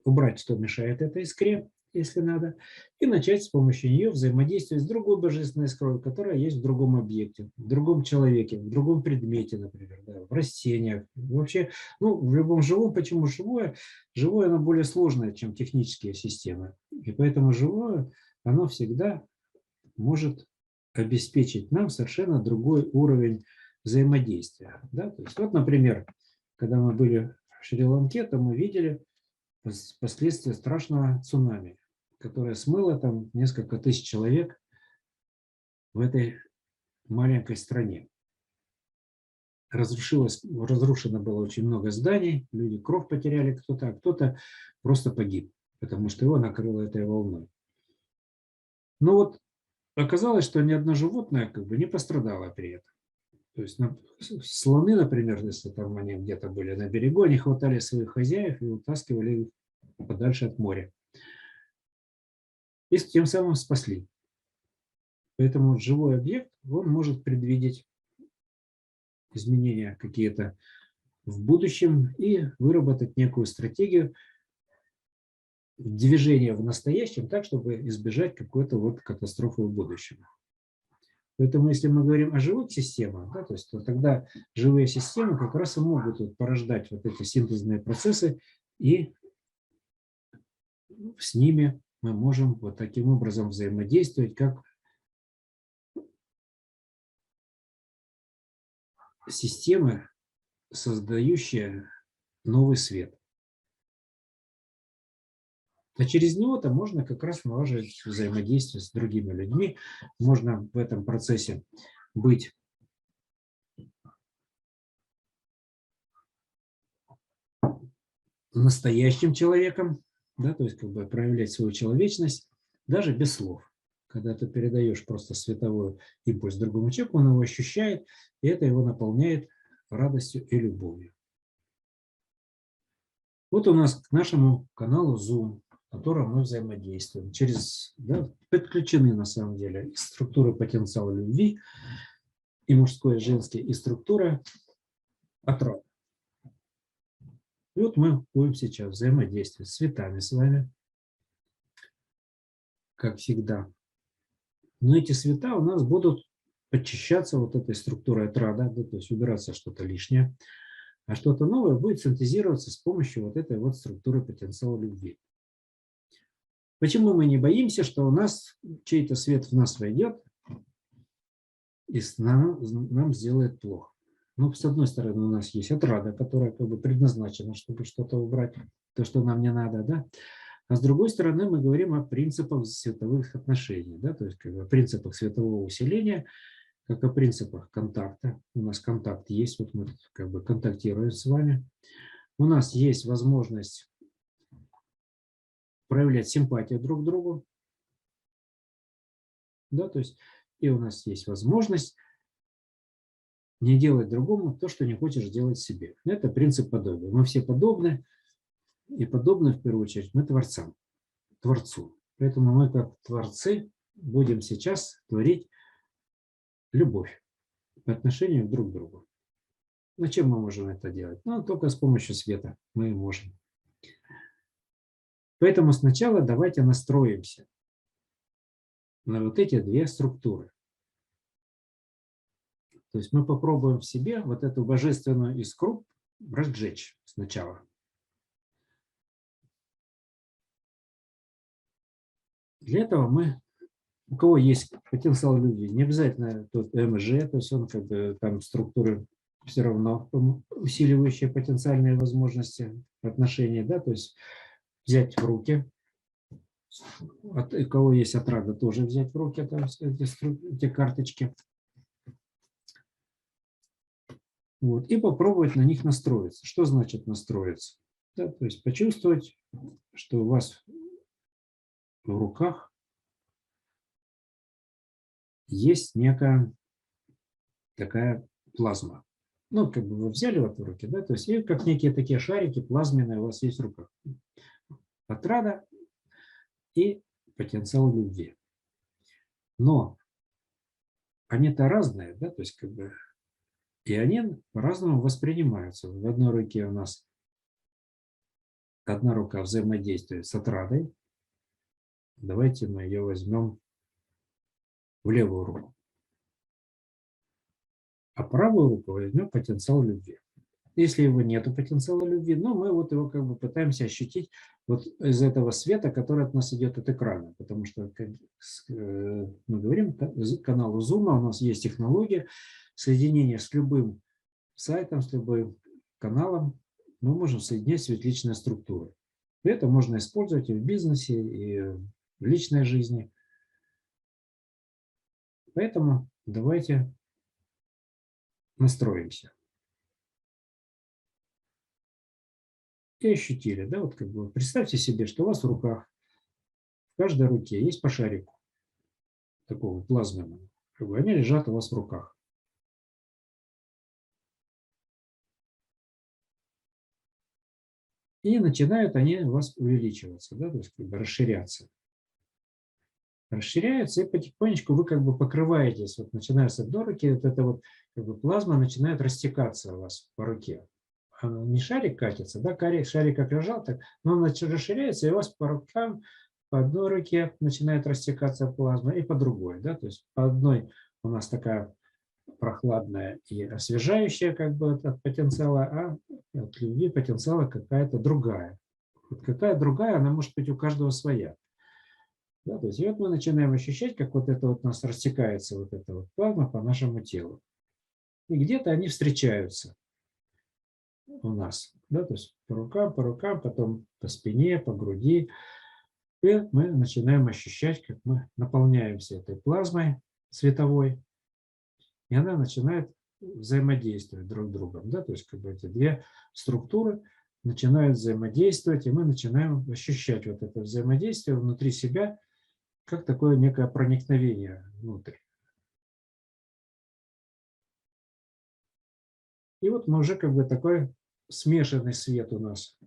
убрать, что мешает этой искре, если надо, и начать с помощью нее взаимодействовать с другой божественной искрой, которая есть в другом объекте, в другом человеке, в другом предмете, например, да, в растениях. Вообще, ну, в любом живом, почему живое? Живое, оно более сложное, чем технические системы. И поэтому живое, оно всегда может обеспечить нам совершенно другой уровень взаимодействия. Да? То есть, вот, например, когда мы были в Шри-Ланке, то мы видели последствия страшного цунами, которое смыло там несколько тысяч человек в этой маленькой стране. Разрушено было очень много зданий, люди кровь потеряли кто-то, а кто-то просто погиб, потому что его накрыло этой волной. Но вот оказалось, что ни одно животное как бы не пострадало при этом. То есть слоны, например, если там они где-то были на берегу, они хватали своих хозяев и утаскивали их подальше от моря. И тем самым спасли. Поэтому вот живой объект, он может предвидеть изменения какие-то в будущем и выработать некую стратегию движения в настоящем так, чтобы избежать какой-то вот катастрофы в будущем. Поэтому если мы говорим о живых системах, да, то есть, то тогда живые системы как раз и могут вот порождать вот эти синтезные процессы, и с ними мы можем вот таким образом взаимодействовать, как системы, создающие новый свет. А через него-то можно как раз налаживать взаимодействие с другими людьми. Можно в этом процессе быть настоящим человеком, да, то есть как бы проявлять свою человечность даже без слов. Когда ты передаешь просто световой импульс другому человеку, он его ощущает, и это его наполняет радостью и любовью. Вот у нас к нашему каналу Zoom, в котором мы взаимодействуем. Да, подключены на самом деле и структуры потенциала любви, и мужской, и женский, и структура отрады. И вот мы будем сейчас взаимодействовать с цветами с вами, как всегда. Но эти цвета у нас будут подчищаться вот этой структурой отрада, да, то есть убираться что-то лишнее, а что-то новое будет синтезироваться с помощью вот этой вот структуры потенциала любви. Почему мы не боимся, что у нас чей-то свет в нас войдет и нам сделает плохо? Ну, с одной стороны, у нас есть отрада, которая как бы предназначена, чтобы что-то убрать, то, что нам не надо, да? А с другой стороны, мы говорим о принципах световых отношений, да? То есть как бы о принципах светового усиления, как о принципах контакта. У нас контакт есть, вот мы как бы контактируем с вами. У нас есть возможность проявлять симпатию друг к другу, да, то есть и у нас есть возможность не делать другому то, что не хочешь делать себе. Это принцип подобия. Мы все подобны, и подобны в первую очередь мы творцам, Творцу. Поэтому мы как творцы будем сейчас творить любовь по отношению друг к другу. Ну, чем мы можем это делать? Ну, только с помощью света мы можем. Поэтому сначала давайте настроимся на вот эти две структуры. То есть мы попробуем в себе вот эту божественную искру разжечь сначала. Для этого у кого есть потенциал любви, не обязательно тот МЖ, то есть он как бы там структуры все равно усиливающие потенциальные возможности отношений, да, то есть взять в руки. У кого есть отрада, тоже взять в руки эти карточки. Вот, и попробовать на них настроиться. Что значит настроиться? Да, то есть почувствовать, что у вас в руках есть некая такая плазма. Ну, как бы вы взяли вот в руки, да, то есть и как некие такие шарики плазменные у вас есть в руках. Отрада и потенциал любви. Но они-то разные, да, то есть как бы и они по-разному воспринимаются. В одной руке у нас одна рука взаимодействует с отрадой. Давайте мы ее возьмем в левую руку. А правую руку возьмем потенциал любви. Если его нету потенциала любви, но мы вот его как бы пытаемся ощутить вот из этого света, который от нас идет от экрана. Потому что мы говорим, каналу Zoom у нас есть технология соединения с любым сайтом, с любым каналом. Мы можем соединять светличные структуры. И это можно использовать и в бизнесе, и в личной жизни. Поэтому давайте настроимся. И ощутили, да, вот как бы представьте себе, что у вас в руках, в каждой руке есть по шарику такого плазменного. Как бы они лежат у вас в руках. и начинают они у вас увеличиваться, да, то есть как бы расширяться. Расширяются, и потихонечку вы как бы покрываетесь, вот начиная с одной руки, вот эта вот как бы плазма начинает растекаться у вас по руке. Не шарик катится, да, шарик как лежал, так, но он расширяется, и у вас по рукам, по одной руке начинает растекаться плазма, и по другой, да, то есть по одной у нас такая прохладная и освежающая как бы от потенциала, а от любви потенциала какая-то другая. Вот какая другая, она может быть у каждого своя. Да, то есть и вот мы начинаем ощущать, как вот это вот у нас растекается вот эта вот плазма по нашему телу. И где-то они встречаются у нас, да, то есть по рукам, потом по спине, по груди. И мы начинаем ощущать, как мы наполняемся этой плазмой световой, и она начинает взаимодействовать друг с другом. Да, то есть как бы эти две структуры начинают взаимодействовать, и мы начинаем ощущать вот это взаимодействие внутри себя, как такое некое проникновение внутрь. И вот мы уже как бы такой смешанный свет у нас.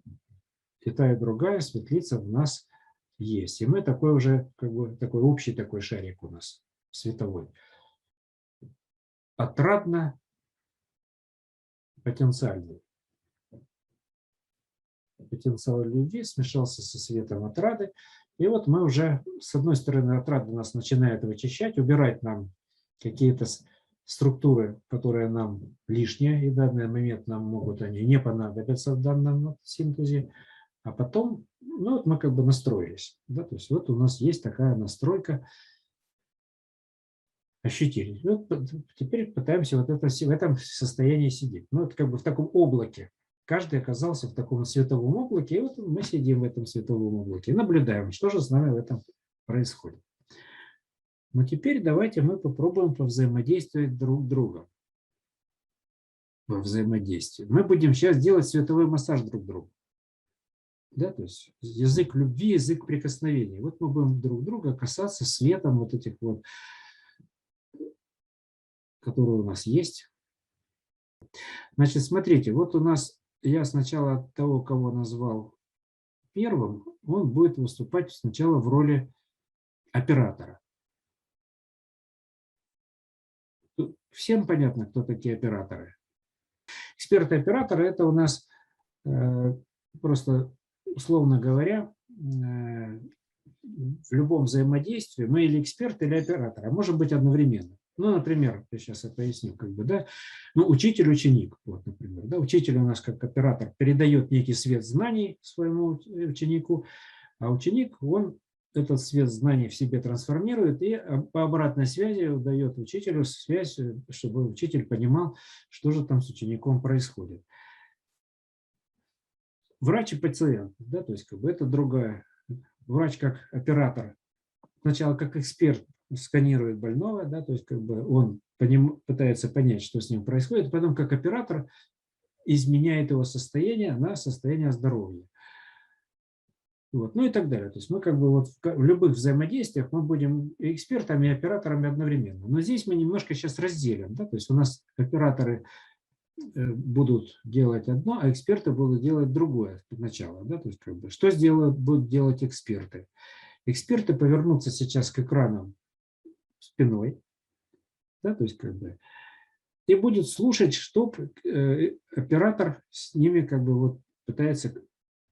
И та, и другая светлица в нас есть. И мы такой уже, как бы, такой общий такой шарик у нас световой. Отрадно-потенциальный. Потенциал любви смешался со светом отрады. И вот мы уже, с одной стороны, отрада нас начинает вычищать, убирать нам какие-то структуры, которые нам лишние, и в данный момент нам могут они не понадобиться в данном синтезе. А потом, ну вот мы как бы настроились. Да, то есть вот у нас есть такая настройка, ощутили. Вот теперь пытаемся вот это, в этом состоянии сидеть. Ну, это как бы в таком облаке. Каждый оказался в таком световом облаке, и вот мы сидим в этом световом облаке и наблюдаем, что же с нами в этом происходит. Но теперь давайте мы попробуем повзаимодействовать друг с другом. Во взаимодействии. Мы будем сейчас делать световой массаж друг другу. Да, то есть язык любви, язык прикосновения. Вот мы будем друг друга касаться светом вот этих вот, которые у нас есть. Значит, смотрите, вот у нас, я сначала того, кого назвал первым, он будет выступать сначала в роли оператора. Всем понятно, кто такие операторы? Эксперты-операторы – это у нас просто, условно говоря, в любом взаимодействии мы или эксперт, или оператор, а может быть одновременно. Ну, например, я сейчас это поясню, как бы, да, ну, учитель-ученик, вот, например, да, учитель у нас как оператор передает некий свет знаний своему ученику, а ученик, он этот свет знаний в себе трансформирует и по обратной связи дает учителю связь, чтобы учитель понимал, что же там с учеником происходит. Врач и пациент, да, то есть как бы это другая. Врач как оператор, сначала как эксперт сканирует больного, да, то есть как бы он пытается понять, что с ним происходит, потом как оператор изменяет его состояние на состояние здоровья. Вот, ну и так далее. То есть мы как бы вот в любых взаимодействиях мы будем и экспертами, и операторами одновременно. Но здесь мы немножко сейчас разделим. Да? То есть у нас операторы будут делать одно, а эксперты будут делать другое сначала. Да? То есть как бы, что будут делать эксперты? Эксперты повернутся сейчас к экранам спиной, да? То есть как бы, и будет слушать, что оператор с ними как бы вот пытается.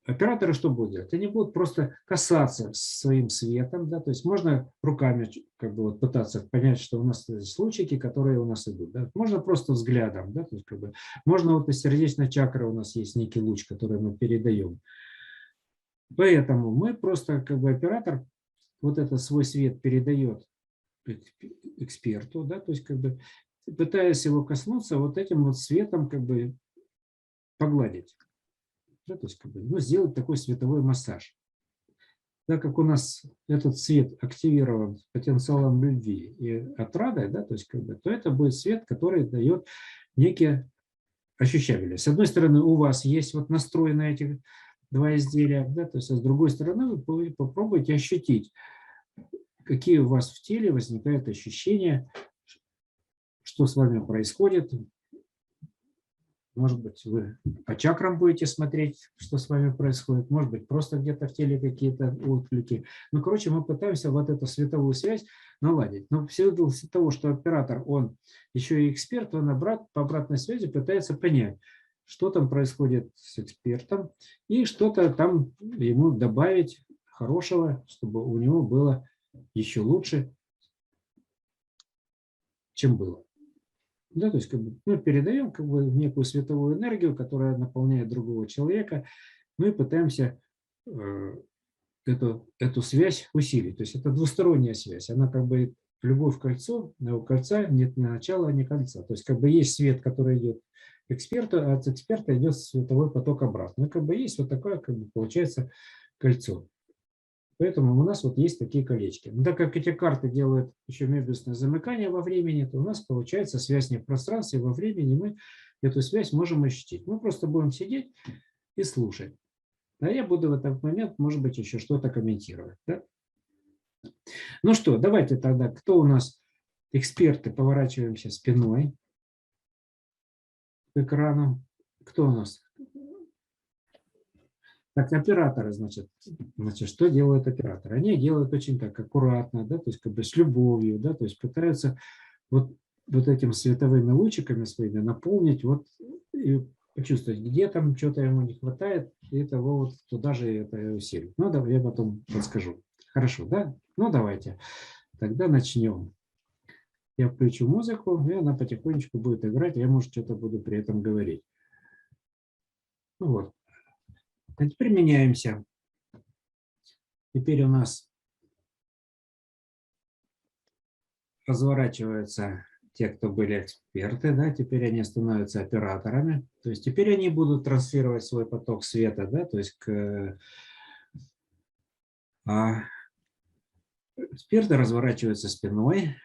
Операторы что будут делать? Они будут просто касаться своим светом, да, то есть можно руками как бы вот пытаться понять, что у нас есть лучики, которые у нас идут. Да. Можно просто взглядом, да, то есть как бы, можно вот из сердечной чакры у нас есть некий луч, который мы передаем. Поэтому мы просто как бы оператор вот этот свой свет передает эксперту, да, то есть как бы пытаясь его коснуться, вот этим вот светом как бы погладить. Да, то есть как бы, ну, сделать такой световой массаж. Так как у нас этот свет активирован потенциалом любви и отрадой, да, то есть как бы, то это будет свет, который дает некие ощущабельность. С одной стороны, у вас есть вот настрой на эти два изделия, да, то есть, а с другой стороны, вы попробуйте ощутить, какие у вас в теле возникают ощущения, что с вами происходит, Может быть, вы по чакрам будете смотреть, что с вами происходит. Может быть, просто где-то в теле какие-то отклики. Ну, короче, мы пытаемся вот эту световую связь наладить. Но ввиду того, что оператор, он еще и эксперт, он по обратной связи пытается понять, что там происходит с экспертом, и что-то там ему добавить хорошего, чтобы у него было еще лучше, чем было. Да, то есть как бы мы передаем как бы некую световую энергию, которая наполняет другого человека, мы пытаемся эту связь усилить. То есть это двусторонняя связь. Она как бы любовь в кольцо, но у кольца нет ни начала, ни конца. То есть как бы есть свет, который идет к эксперту, а от эксперта идет световой поток обратно. И как бы есть вот такое, как бы получается, кольцо. Поэтому у нас вот есть такие колечки. Но так как эти карты делают еще мебиусное замыкание во времени, то у нас получается связь не в пространстве, а во времени. Мы эту связь можем ощутить. Мы просто будем сидеть и слушать. А я буду в этот момент, может быть, еще что-то комментировать. Да? Ну что, давайте тогда, кто у нас эксперты, поворачиваемся спиной к экрану. Кто у нас? Так, операторы, значит, что делают операторы? Они делают очень так аккуратно, да, то есть как бы с любовью, да, то есть пытаются вот этими световыми лучиками своими наполнить, вот и почувствовать, где там что-то ему не хватает, и того вот туда же это и усилить. Ну, да, я потом подскажу. Хорошо, да? Ну, давайте. Тогда начнем. Я включу музыку, и она потихонечку будет играть, я, может, что-то буду при этом говорить. Ну вот. А теперь меняемся. Теперь у нас разворачиваются те, кто были эксперты, да, теперь они становятся операторами. То есть теперь они будут транслировать свой поток света, да, то есть эксперты разворачиваются спиной.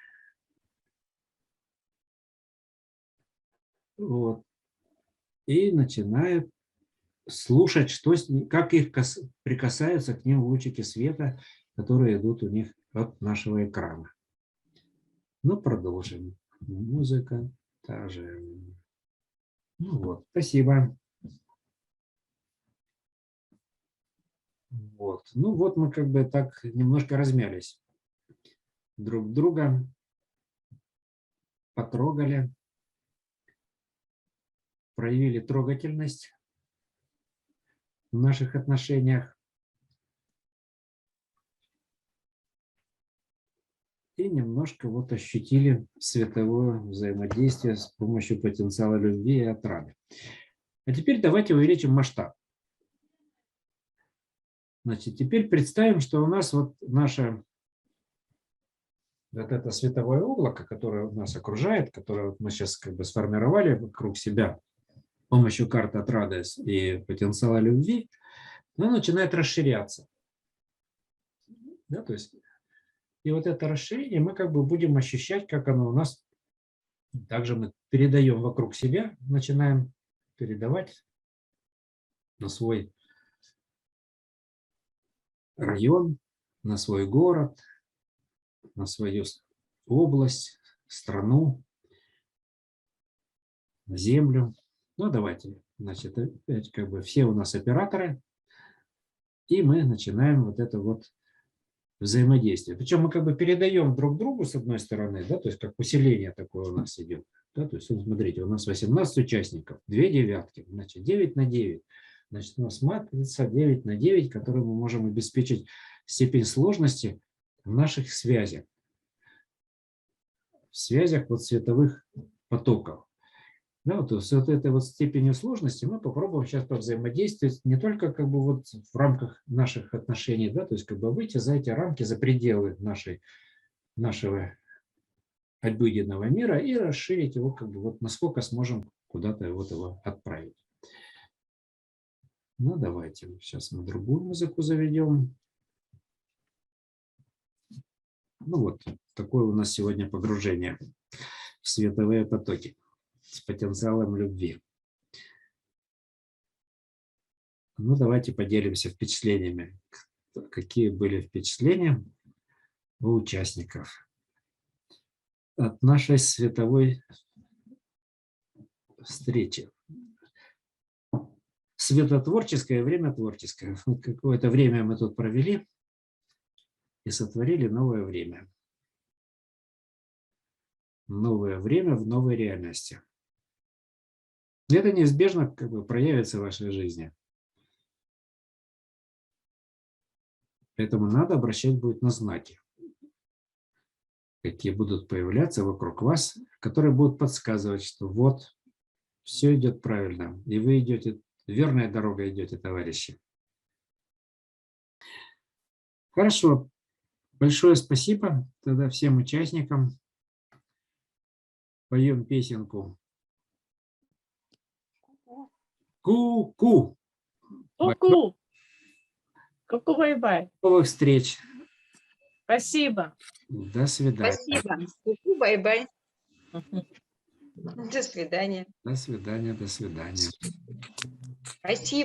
Вот, и начинают слушать, как их прикасаются к ним лучики света, которые идут у них от нашего экрана. Ну, продолжим. Музыка та же. Ну вот, спасибо. Вот. Ну вот мы как бы так немножко размялись. Друг друга потрогали, проявили трогательность в наших отношениях. И немножко вот ощутили световое взаимодействие с помощью потенциала любви и отрады. А теперь давайте увеличим масштаб. Значит, теперь представим, что у нас вот наше вот это световое облако, которое нас окружает, которое вот мы сейчас как бы сформировали вокруг себя с помощью карты отрады и потенциала любви, оно начинает расширяться. Да, то есть, и вот это расширение мы как бы будем ощущать, как оно у нас. Также мы передаем вокруг себя, начинаем передавать на свой район, на свой город, на свою область, страну, землю. Ну, давайте, значит, опять как бы все у нас операторы, и мы начинаем вот это вот взаимодействие. Причем мы как бы передаем друг другу с одной стороны, да, то есть как усиление такое у нас идет. Да, то есть, смотрите, у нас 18 участников, 2 девятки, значит, 9 на 9. Значит, у нас матрица 9 на 9, которой мы можем обеспечить степень сложности в наших связях. В связях вот световых потоков. Да, то есть вот этой вот степенью сложности мы попробуем сейчас повзаимодействовать не только как бы вот в рамках наших отношений, да, то есть как бы выйти за эти рамки, за пределы нашего обыденного мира и расширить его как бы вот насколько сможем куда-то вот его отправить. Ну давайте сейчас мы другую музыку заведем. Ну вот такое у нас сегодня погружение в световые потоки с потенциалом любви. Ну, давайте поделимся впечатлениями. Какие были впечатления у участников от нашей световой встречи? светотворческое, время творческое. Вот какое-то время мы тут провели и сотворили новое время. Новое время в новой реальности. И это неизбежно как бы проявится в вашей жизни. Поэтому надо обращать будет на знаки, какие будут появляться вокруг вас, которые будут подсказывать, что вот, все идет правильно, и вы идете, верная дорога идете, товарищи. Хорошо. Большое спасибо тогда всем участникам. Поем песенку. Ку-ку. Ку-ку. Ку-ку, бай-бай. До новых встреч. Спасибо. До свидания. Спасибо. Бай-бай. До свидания. До свидания, до свидания. Спасибо.